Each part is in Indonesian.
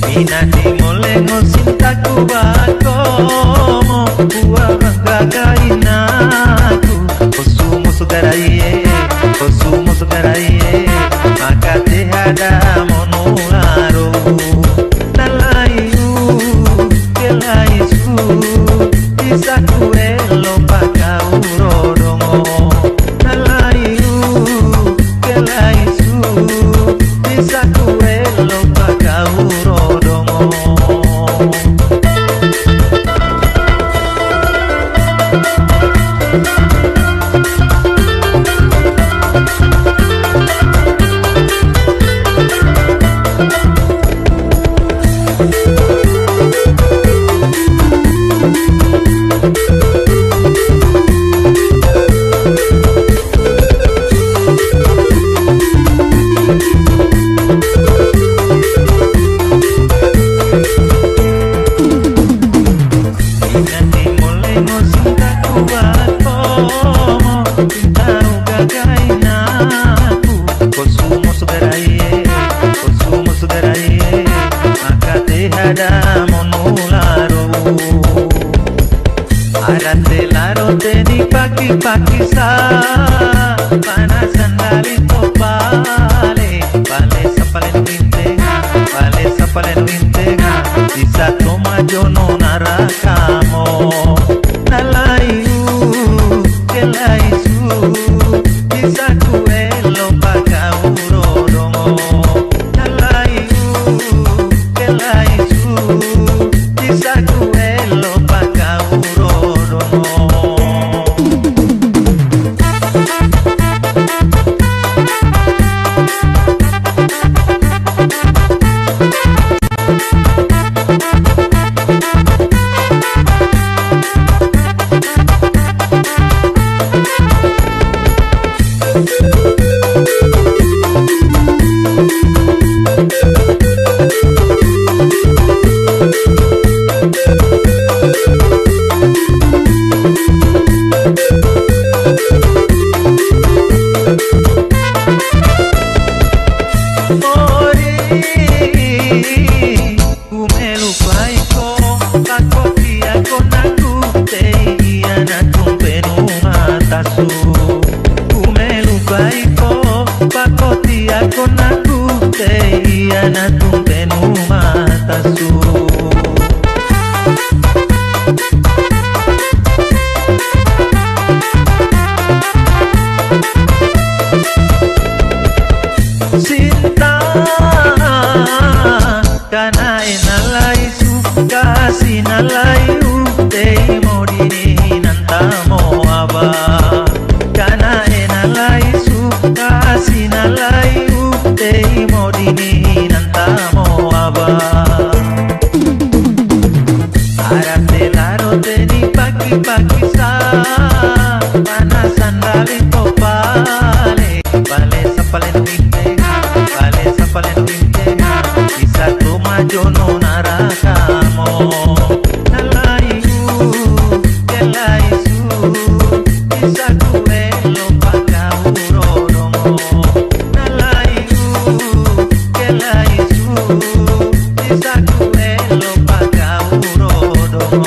Minati mole ngosintaku bakomo Uwa magagainaku Kosumo sugaraye Kosumo sugaraye Makate hada monularo Nalayu kelaisu Isaku elo pakaurodongo Nalayu kelaisu Isaku elo pakaurodongo Hada monularo arate laro teni pagi-pagi sa panasan dalito pale sapalen wintenga isa toma jono narakamo nalayu kelaisu isa kuelo pakaurodongo nalayu kelaisu isa kuelo pakaurodongo con aku te iana tumpenu matasu cinta kana enalai suka sinalai te morini nantamo aba kana enalai suka sinalai te modini nantamo aba arate laro teni pagi-pagi sa panasan dalito pale sapalen wintenga isa toma jono narakamo nalayu kelaisu isa kuelo pakaurodongo nalayu kelaisu isa kuelo pakaurodongo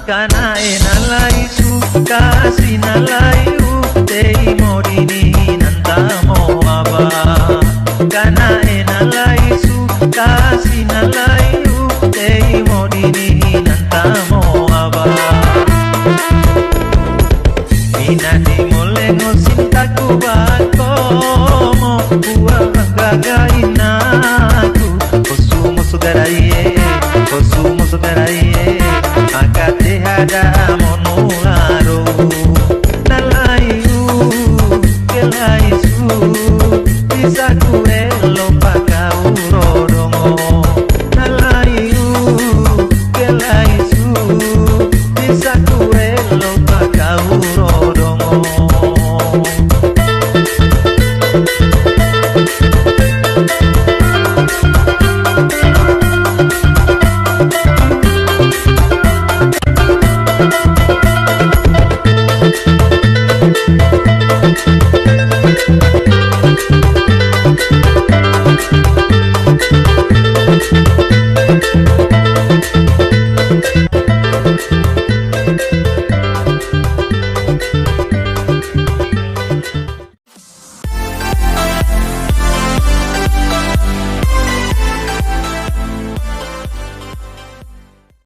Kana enalai suka nalayu tei modini nantamo aba kana enalaisu kasi nalayu tei modini nantamo aba mina